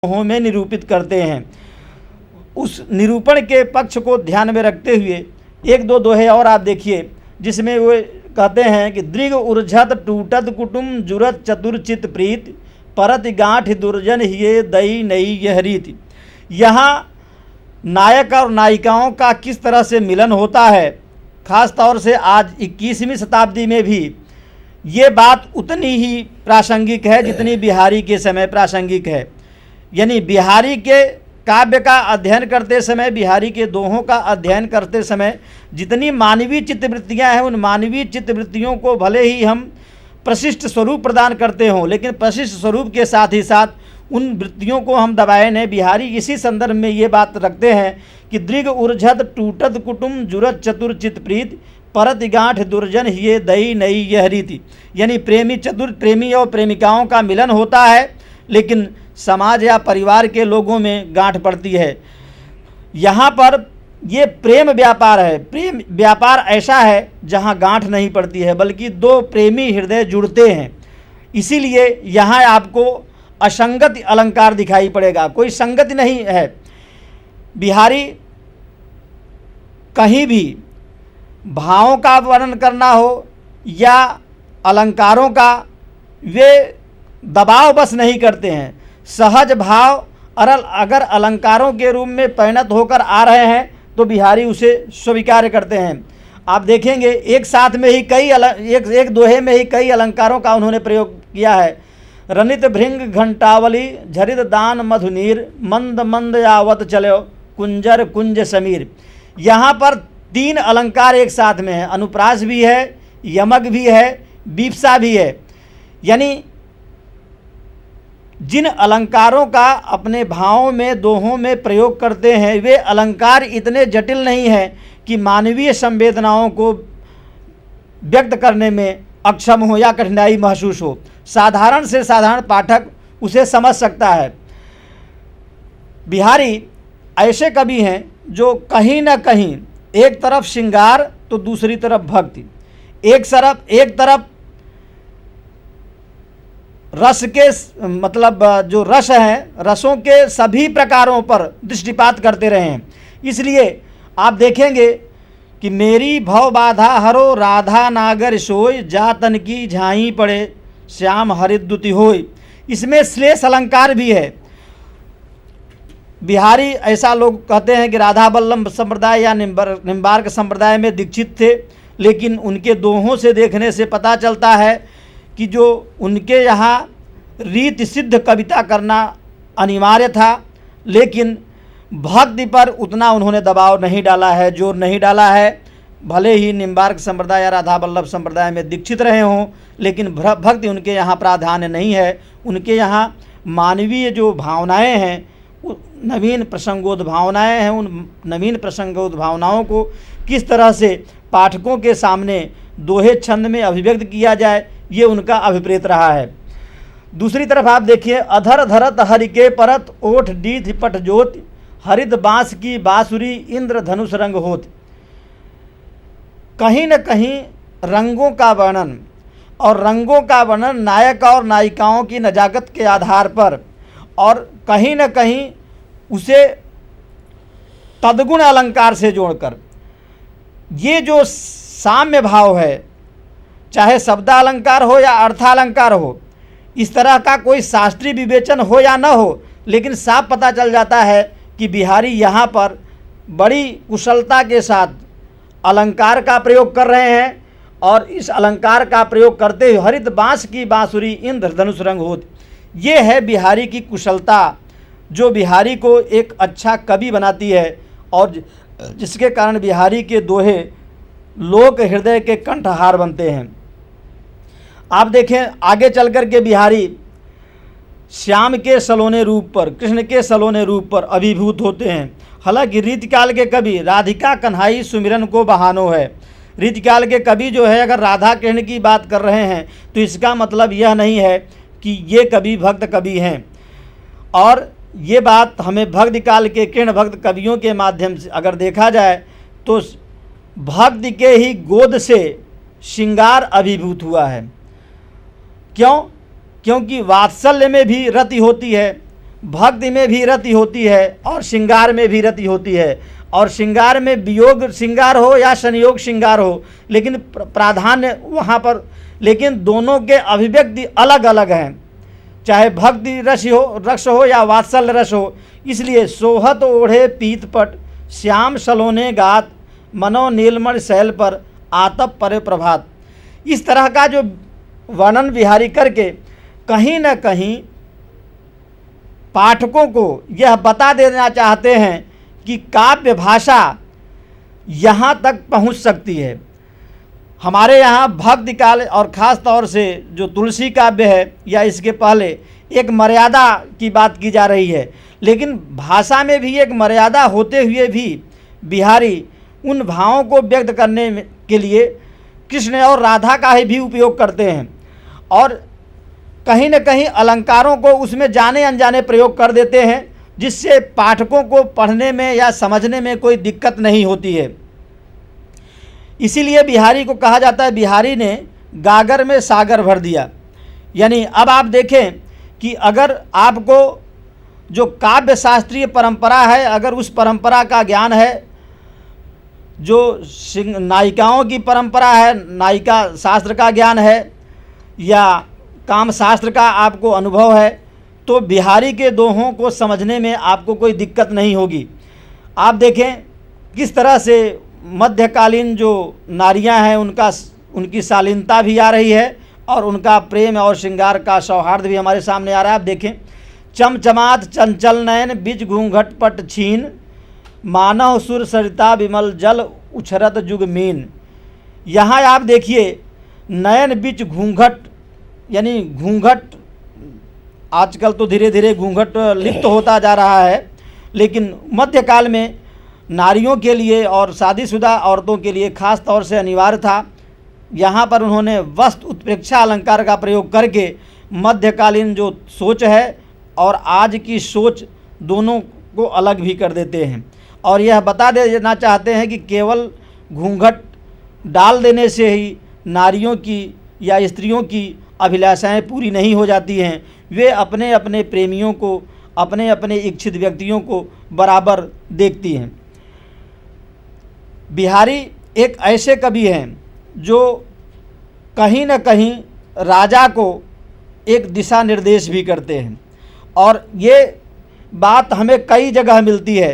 में निरूपित करते हैं। उस निरूपण के पक्ष को ध्यान में रखते हुए एक दो दोहे और आप देखिए, जिसमें वो कहते हैं कि दृग उर्झत टूटत कुटुम जुरत चतुर्चित प्रीत परत गांठ दुर्जन ये दई नई यह रीति। यहाँ नायक और नायिकाओं का किस तरह से मिलन होता है, ख़ास तौर से आज 21वीं शताब्दी में भी ये बात उतनी ही प्रासंगिक है जितनी बिहारी के समय प्रासंगिक है। यानी बिहारी के काव्य का अध्ययन करते समय, बिहारी के दोहों का अध्ययन करते समय जितनी मानवीय चित्तवृत्तियाँ हैं, उन मानवीय चित्तवृत्तियों को भले ही हम प्रशिष्ट स्वरूप प्रदान करते हों, लेकिन प्रशिष्ट स्वरूप के साथ ही साथ उन वृत्तियों को हम दबाए नहीं। बिहारी इसी संदर्भ में ये बात रखते हैं कि दृग उर्झत टूटत कुटुम जुरत चतुर्चित प्रीत परत गांठ दुर्जन ये दई नई यह रीति। यानी प्रेमी और प्रेमिकाओं का मिलन होता है, लेकिन समाज या परिवार के लोगों में गांठ पड़ती है। यहाँ पर ये प्रेम व्यापार है। प्रेम व्यापार ऐसा है जहाँ गांठ नहीं पड़ती है, बल्कि दो प्रेमी हृदय जुड़ते हैं। इसीलिए यहाँ आपको असंगत अलंकार दिखाई पड़ेगा, कोई संगति नहीं है। बिहारी कहीं भी भावों का वर्णन करना हो या अलंकारों का, वे दबाव बस नहीं करते हैं। सहज भाव अगर अलंकारों के रूप में परिणत होकर आ रहे हैं तो बिहारी उसे स्वीकार करते हैं। आप देखेंगे एक साथ में ही एक दोहे में ही कई अलंकारों का उन्होंने प्रयोग किया है। रनित भृंग घंटावली झरित दान मधुनीर मंद मंद यावत चलो कुंजर कुंज समीर। यहाँ पर 3 अलंकार एक साथ में है, अनुप्रास भी है, यमक भी है, बीप्सा भी है। यानी जिन अलंकारों का अपने भावों में दोहों में प्रयोग करते हैं, वे अलंकार इतने जटिल नहीं हैं कि मानवीय संवेदनाओं को व्यक्त करने में अक्षम हो या कठिनाई महसूस हो। साधारण से साधारण पाठक उसे समझ सकता है। बिहारी ऐसे कवि हैं जो कहीं न कहीं एक तरफ श्रृंगार तो दूसरी तरफ भक्ति, एक तरफ रस के मतलब जो रस हैं, रसों के सभी प्रकारों पर दृष्टिपात करते रहे हैं। इसलिए आप देखेंगे कि मेरी भव बाधा हरो राधा नागर सोय जातन की झाई पड़े श्याम हरिद्युति होय। इसमें श्लेष अलंकार भी है। बिहारी ऐसा लोग कहते हैं कि राधा वल्लभ संप्रदाय या निम्बार्क संप्रदाय में दीक्षित थे, लेकिन उनके दोहों से देखने से पता चलता है कि जो उनके यहाँ रीति सिद्ध कविता करना अनिवार्य था, लेकिन भक्ति पर उतना उन्होंने दबाव नहीं डाला है, जोर नहीं डाला है। भले ही निम्बार्क संप्रदाय या राधा वल्लभ संप्रदाय में दीक्षित रहे हों, लेकिन भक्ति उनके यहाँ प्राधान्य नहीं है। उनके यहाँ मानवीय जो भावनाएं हैं, नवीन प्रसंगोद भावनाएं हैं, उन नवीन प्रसंगोद भावनाओं को किस तरह से पाठकों के सामने दोहे छंद में अभिव्यक्त किया जाए, ये उनका अभिप्रेत रहा है। दूसरी तरफ आप देखिए, अधर धरत हरिके परत ओठ डीथ पट ज्योति हरित बांस की बांसुरी इंद्र धनुष रंग होत। कहीं न कहीं रंगों का वर्णन, और रंगों का वर्णन नायक और नायिकाओं की नजाकत के आधार पर, और कहीं न कहीं उसे तद्गुण अलंकार से जोड़कर, ये जो साम्य भाव है, चाहे शब्दालंकार हो या अर्थालंकार हो, इस तरह का कोई शास्त्रीय विवेचन हो या न हो, लेकिन साफ पता चल जाता है कि बिहारी यहाँ पर बड़ी कुशलता के साथ अलंकार का प्रयोग कर रहे हैं। और इस अलंकार का प्रयोग करते हुए हरित बांस की बांसुरी इंद्र धनुष रंग होत, ये है बिहारी की कुशलता, जो बिहारी को एक अच्छा कवि बनाती है, और जिसके कारण बिहारी के दोहे लोक हृदय के कंठहार बनते हैं। आप देखें आगे चल कर के बिहारी श्याम के सलोने रूप पर, कृष्ण के सलोने रूप पर अभिभूत होते हैं। हालांकि रीतिकाल के कवि राधिका कन्हाई सुमिरन को बहानो है। रीतिकाल के कवि जो है, अगर राधा कृष्ण की बात कर रहे हैं तो इसका मतलब यह नहीं है कि ये कवि भक्त कवि हैं। और ये बात हमें भक्ति काल के कृष्ण भक्त कवियों के माध्यम से अगर देखा जाए तो भक्ति के ही गोद से श्रृंगार अभिभूत हुआ है। क्यों? क्योंकि वात्सल्य में भी रति होती है, भक्ति में भी रति होती है और श्रृंगार में भी रति होती है, और श्रृंगार में वियोग श्रृंगार हो या संयोग श्रृंगार हो, लेकिन प्राधान्य वहाँ पर, लेकिन दोनों के अभिव्यक्ति अलग अलग हैं, चाहे भक्ति रस हो या वात्सल्य रस हो। इसलिए सोहत ओढ़े पीतपट श्याम सलोने गात मनो नीलमण शैल पर आतप परे प्रभात। इस तरह का जो वर्णन बिहारी करके कहीं न कहीं पाठकों को यह बता देना चाहते हैं कि काव्य भाषा यहाँ तक पहुँच सकती है। हमारे यहाँ भक्ति काल और ख़ास तौर से जो तुलसी काव्य है या इसके पहले एक मर्यादा की बात की जा रही है, लेकिन भाषा में भी एक मर्यादा होते हुए भी बिहारी उन भावों को व्यक्त करने के लिए कृष्ण और राधा का ही भी उपयोग करते हैं, और कहीं न कहीं अलंकारों को उसमें जाने अनजाने प्रयोग कर देते हैं, जिससे पाठकों को पढ़ने में या समझने में कोई दिक्कत नहीं होती है। इसीलिए बिहारी को कहा जाता है बिहारी ने गागर में सागर भर दिया। यानी अब आप देखें कि अगर आपको जो काव्य शास्त्रीय परंपरा है, अगर उस परंपरा का ज्ञान है, जो नायिकाओं की परंपरा है, नायिका शास्त्र का ज्ञान है, या काम शास्त्र का आपको अनुभव है, तो बिहारी के दोहों को समझने में आपको कोई दिक्कत नहीं होगी। आप देखें किस तरह से मध्यकालीन जो नारियां हैं उनकी शालीनता भी आ रही है, और उनका प्रेम और श्रृंगार का सौहार्द भी हमारे सामने आ रहा है। आप देखें, चमचमात चंचल नयन बीच घूंघट पट छीन मानव सुर सरिता विमल जल उछरत जुग मीन। यहाँ आप देखिए नयन बीच घूंघट, यानी घूंघट आजकल तो धीरे धीरे घूंघट लिप्त होता जा रहा है, लेकिन मध्यकाल में नारियों के लिए और शादीशुदा औरतों के लिए ख़ास तौर से अनिवार्य था। यहाँ पर उन्होंने वस्त्र उत्प्रेक्षा अलंकार का प्रयोग करके मध्यकालीन जो सोच है और आज की सोच दोनों को अलग भी कर देते हैं, और यह बता देना चाहते हैं कि केवल घूंघट डाल देने से ही नारियों की या स्त्रियों की अभिलाषाएं पूरी नहीं हो जाती हैं। वे अपने अपने प्रेमियों को, अपने अपने इच्छित व्यक्तियों को बराबर देखती हैं। बिहारी एक ऐसे कवि हैं जो कहीं न कहीं राजा को एक दिशा निर्देश भी करते हैं, और ये बात हमें कई जगह मिलती है,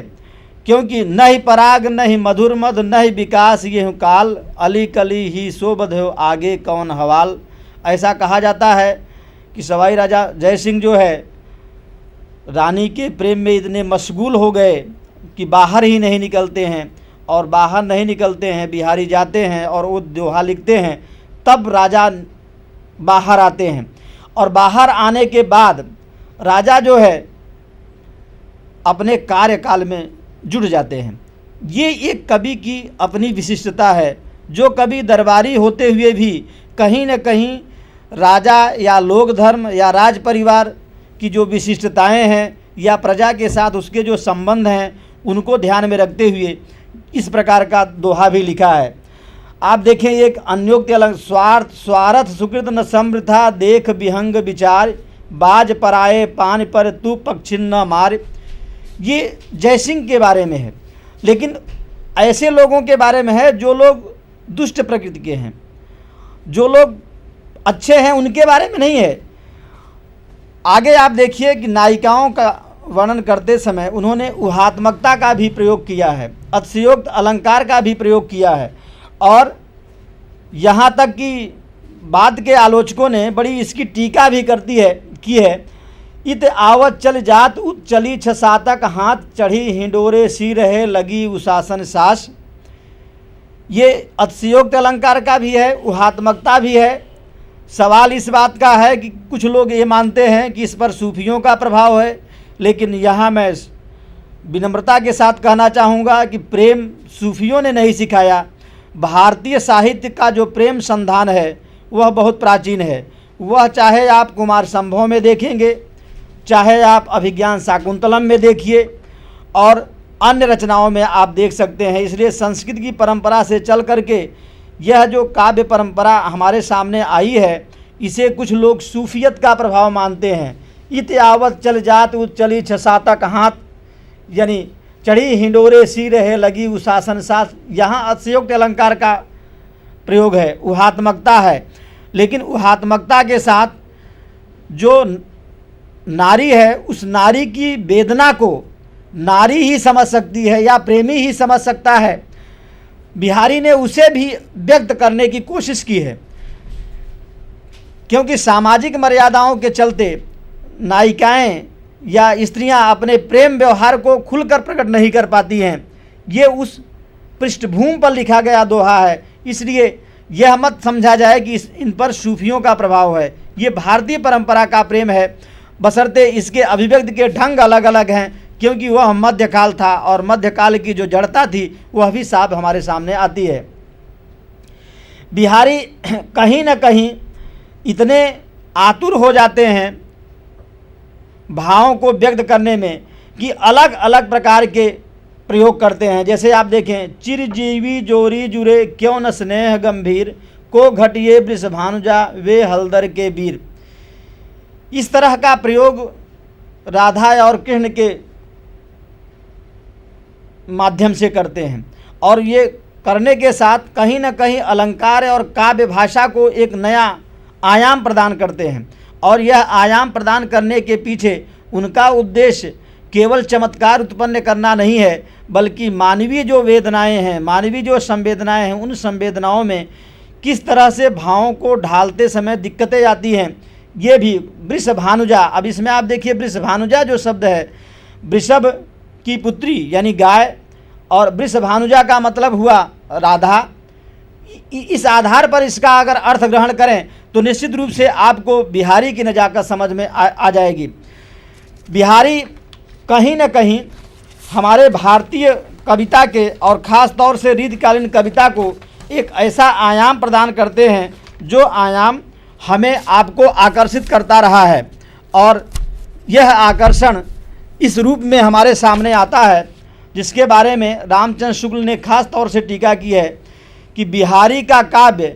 क्योंकि न ही पराग न ही मधुर मद न ही विकास ये हूँ काल अली कली ही शोभद हो आगे कौन हवाल। ऐसा कहा जाता है कि सवाई राजा जय सिंह जो है रानी के प्रेम में इतने मशगूल हो गए कि बाहर ही नहीं निकलते हैं, और बाहर नहीं निकलते हैं, बिहारी जाते हैं और वो दोहा लिखते हैं, तब राजा बाहर आते हैं, और बाहर आने के बाद राजा जो है अपने कार्यकाल में जुड़ जाते हैं। ये एक कवि की अपनी विशिष्टता है, जो कवि दरबारी होते हुए भी कहीं न कहीं राजा या लोक धर्म या राज परिवार की जो विशिष्टताएं हैं या प्रजा के साथ उसके जो संबंध हैं उनको ध्यान में रखते हुए इस प्रकार का दोहा भी लिखा है। आप देखें, एक अन्योक्ति अलग स्वार्थ सुकृत न समृथा देख विहंग विचार बाज पराए पान पर तू पक्षिन्न मार। ये जयसिंह के बारे में है, लेकिन ऐसे लोगों के बारे में है जो लोग दुष्ट प्रकृति के हैं, जो लोग अच्छे हैं उनके बारे में नहीं है। आगे आप देखिए कि नायिकाओं का वर्णन करते समय उन्होंने ऊहात्मकता का भी प्रयोग किया है, अतिशयोक्त अलंकार का भी प्रयोग किया है, और यहाँ तक कि बाद के आलोचकों ने बड़ी इसकी टीका भी की है। इत आवत चल जात उत चली छसातक हाथ चढ़ी हिंडोरे सी रहे लगी उशासन सास। ये अतिशयोक्त अलंकार का भी है, ऊहात्मकता भी है। सवाल इस बात का है कि कुछ लोग ये मानते हैं कि इस पर सूफियों का प्रभाव है, लेकिन यहाँ मैं विनम्रता के साथ कहना चाहूँगा कि प्रेम सूफियों ने नहीं सिखाया। भारतीय साहित्य का जो प्रेम संधान है वह बहुत प्राचीन है। वह चाहे आप कुमार संभव में देखेंगे, चाहे आप अभिज्ञान शाकुंतलम में देखिए, और अन्य रचनाओं में आप देख सकते हैं। इसलिए संस्कृत की परंपरा से चल करके यह जो काव्य परंपरा हमारे सामने आई है, इसे कुछ लोग सूफियत का प्रभाव मानते हैं। इत आवत चल जात चली छसातक हाथ, यानी चढ़ी हिंडोरे सी रहे लगी उशासन साथ। यहाँ अतिशयोक्त अलंकार का प्रयोग है, उहात्मकता है, लेकिन उहात्मकता के साथ जो नारी है उस नारी की वेदना को नारी ही समझ सकती है या प्रेमी ही समझ सकता है। बिहारी ने उसे भी व्यक्त करने की कोशिश की है, क्योंकि सामाजिक मर्यादाओं के चलते नायिकाएं या स्त्रियां अपने प्रेम व्यवहार को खुलकर प्रकट नहीं कर पाती हैं। ये उस पृष्ठभूमि पर लिखा गया दोहा है, इसलिए यह मत समझा जाए कि इन पर सूफियों का प्रभाव है। ये भारतीय परंपरा का प्रेम है, बशर्ते इसके अभिव्यक्ति के ढंग अलग अलग हैं, क्योंकि वह मध्यकाल था और मध्यकाल की जो जड़ता थी वह भी साफ हमारे सामने आती है। बिहारी कहीं न कहीं इतने आतुर हो जाते हैं भावों को व्यक्त करने में कि अलग अलग प्रकार के प्रयोग करते हैं। जैसे आप देखें, चिरजीवी जोरी जुरे क्यों न स्नेह गंभीर, को घटिए वृषभानुजा वे हलदर के वीर। इस तरह का प्रयोग राधा और कृष्ण के माध्यम से करते हैं, और ये करने के साथ कहीं न कहीं अलंकार और काव्य भाषा को एक नया आयाम प्रदान करते हैं। और यह आयाम प्रदान करने के पीछे उनका उद्देश्य केवल चमत्कार उत्पन्न करना नहीं है, बल्कि मानवीय जो वेदनाएं हैं, मानवीय जो संवेदनाएं हैं, उन संवेदनाओं में किस तरह से भावों को ढालते समय दिक्कतें आती हैं, ये भी वृषभानुजा। अब इसमें आप देखिए, वृषभानुजा जो शब्द है, वृषभ की पुत्री यानी गाय, और वृषभानुजा का मतलब हुआ राधा। इस आधार पर इसका अगर अर्थ ग्रहण करें तो निश्चित रूप से आपको बिहारी की नज़ाकत समझ में आ जाएगी। बिहारी कहीं न कहीं हमारे भारतीय कविता के और ख़ास तौर से रीतिकालीन कविता को एक ऐसा आयाम प्रदान करते हैं जो आयाम हमें आपको आकर्षित करता रहा है, और यह आकर्षण इस रूप में हमारे सामने आता है जिसके बारे में रामचंद्र शुक्ल ने खास तौर से टीका की है कि बिहारी का काव्य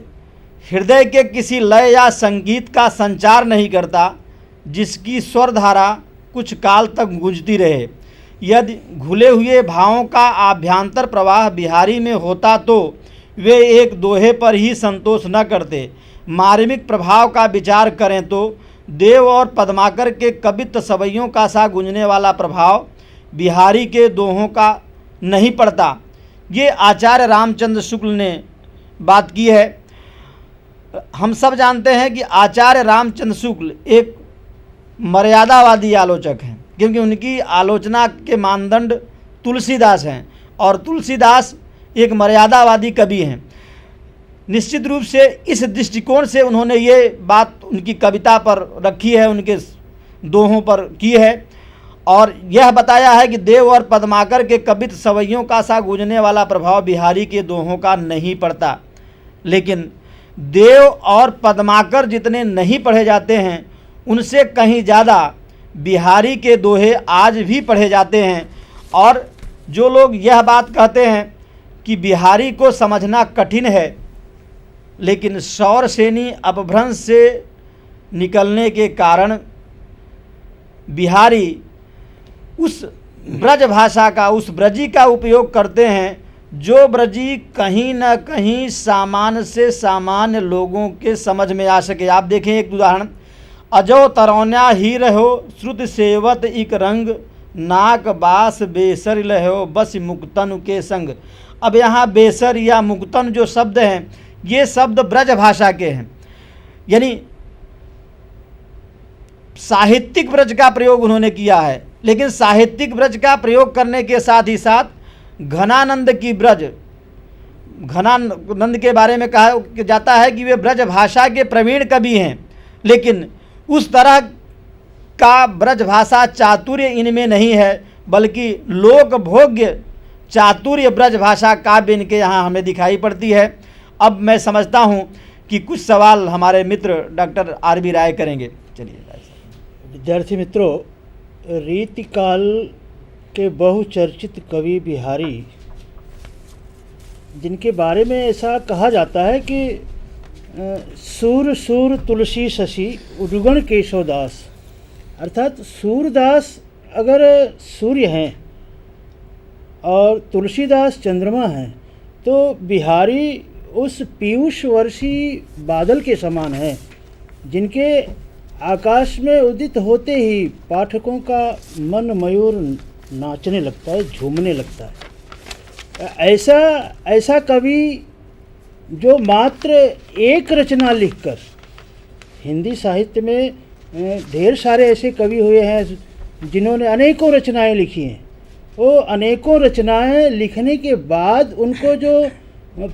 हृदय के किसी लय या संगीत का संचार नहीं करता, जिसकी स्वरधारा कुछ काल तक गूंजती रहे। यदि घुले हुए भावों का आभ्यंतर प्रवाह बिहारी में होता तो वे एक दोहे पर ही संतोष न करते। मार्मिक प्रभाव का विचार करें तो देव और पद्माकर के कवित्व सवैयों का सा गूंजने वाला प्रभाव बिहारी के दोहों का नहीं पड़ता। ये आचार्य रामचंद्र शुक्ल ने बात की है। हम सब जानते हैं कि आचार्य रामचंद्र शुक्ल एक मर्यादावादी आलोचक हैं, क्योंकि उनकी आलोचना के मानदंड तुलसीदास हैं, और तुलसीदास एक मर्यादावादी कवि हैं। निश्चित रूप से इस दृष्टिकोण से उन्होंने ये बात उनकी कविता पर रखी है, उनके दोहों पर की है, और यह बताया है कि देव और पद्माकर के कवित्व सवैयों का सा गूंजने वाला प्रभाव बिहारी के दोहों का नहीं पड़ता। लेकिन देव और पद्माकर जितने नहीं पढ़े जाते हैं, उनसे कहीं ज़्यादा बिहारी के दोहे आज भी पढ़े जाते हैं। और जो लोग यह बात कहते हैं कि बिहारी को समझना कठिन है, लेकिन सौरसेनी अपभ्रंश से निकलने के कारण बिहारी उस ब्रज भाषा का, उस ब्रजी का उपयोग करते हैं जो ब्रजी कहीं न कहीं सामान्य से सामान्य लोगों के समझ में आ सके। आप देखें एक उदाहरण, अजो तरौन्या ही रहो श्रुत सेवत इक रंग, नाक बास बेसर लहो बस मुक्तन के संग। अब यहाँ बेसर या मुक्तन जो शब्द हैं, ये शब्द ब्रज भाषा के हैं, यानी साहित्यिक ब्रज का प्रयोग उन्होंने किया है। लेकिन साहित्यिक ब्रज का प्रयोग करने के साथ ही साथ घनानंद की ब्रज, घनानंद के बारे में कहा जाता है कि वे ब्रज भाषा के प्रवीण कवि हैं, लेकिन उस तरह का ब्रज भाषा चातुर्य इनमें नहीं है, बल्कि लोक भोग्य चातुर्य ब्रज भाषा काव्य इनके यहाँ हमें दिखाई पड़ती है। अब मैं समझता हूँ कि कुछ सवाल हमारे मित्र डॉक्टर आर.बी. राय करेंगे। चलिए राय साहब। विद्यार्थी मित्रों, रीतिकाल के बहुचर्चित कवि बिहारी, जिनके बारे में ऐसा कहा जाता है कि सूर सूर तुलसी शशि उद्गण केशवदास, अर्थात सूरदास अगर सूर्य हैं और तुलसीदास चंद्रमा हैं, तो बिहारी उस पीयूष वर्षी बादल के समान हैं जिनके आकाश में उदित होते ही पाठकों का मन मयूर नाचने लगता है, झूमने लगता है। ऐसा कवि जो मात्र एक रचना लिखकर, हिंदी साहित्य में ढेर सारे ऐसे कवि हुए हैं जिन्होंने अनेकों रचनाएं लिखी हैं। वो अनेकों रचनाएं लिखने के बाद उनको जो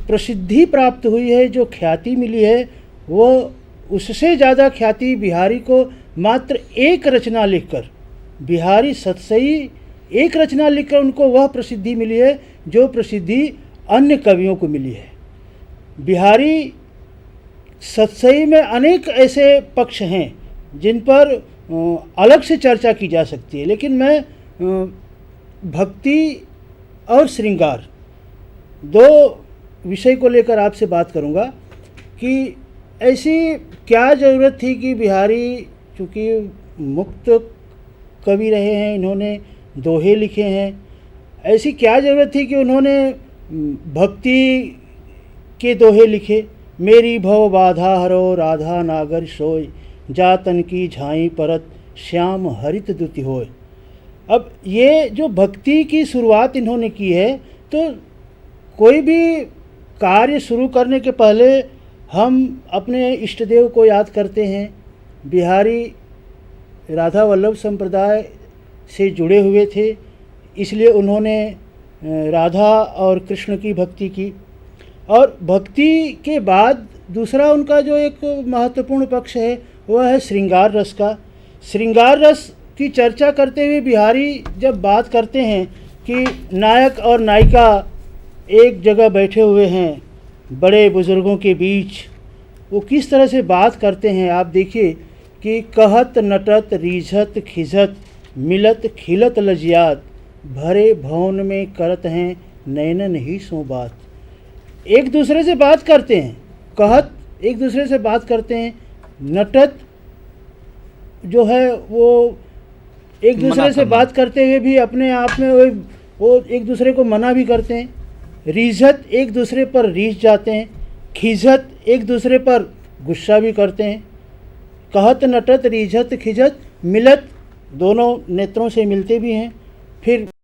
प्रसिद्धि प्राप्त हुई है, जो ख्याति मिली है, वो उससे ज़्यादा ख्याति बिहारी को मात्र एक रचना लिखकर, बिहारी सतसई एक रचना लिखकर उनको वह प्रसिद्धि मिली है जो प्रसिद्धि अन्य कवियों को मिली है। बिहारी सतसई में अनेक ऐसे पक्ष हैं जिन पर अलग से चर्चा की जा सकती है, लेकिन मैं भक्ति और श्रृंगार दो विषय को लेकर आपसे बात करूंगा कि ऐसी क्या ज़रूरत थी कि बिहारी, चूँकि मुक्त कवि रहे हैं, इन्होंने दोहे लिखे हैं, ऐसी क्या ज़रूरत थी कि उन्होंने भक्ति के दोहे लिखे। मेरी भव बाधा हरो राधा नागर सोय, जातन की झाई परत श्याम हरित दुति होय। अब ये जो भक्ति की शुरुआत इन्होंने की है, तो कोई भी कार्य शुरू करने के पहले हम अपने इष्ट देव को याद करते हैं। बिहारी राधा वल्लभ संप्रदाय से जुड़े हुए थे, इसलिए उन्होंने राधा और कृष्ण की भक्ति की। और भक्ति के बाद दूसरा उनका जो एक महत्वपूर्ण पक्ष है वह है श्रृंगार रस का। श्रृंगार रस की चर्चा करते हुए बिहारी जब बात करते हैं कि नायक और नायिका एक जगह बैठे हुए हैं बड़े बुज़ुर्गों के बीच, वो किस तरह से बात करते हैं आप देखिए कि कहत नटत रीझत खिझत मिलत खिलत लजियात, भरे भवन में करत हैं नैनन ही सो बात। एक दूसरे से बात करते हैं, कहत एक दूसरे से बात करते हैं, नटत जो है वो एक दूसरे से बात करते हुए भी अपने आप में वो एक दूसरे को मना भी करते हैं, रीझत एक दूसरे पर रीझ जाते हैं, खिझत एक दूसरे पर गुस्सा भी करते हैं। कहत नटत रीझत खिझत मिलत दोनों नेत्रों से मिलते भी हैं, फिर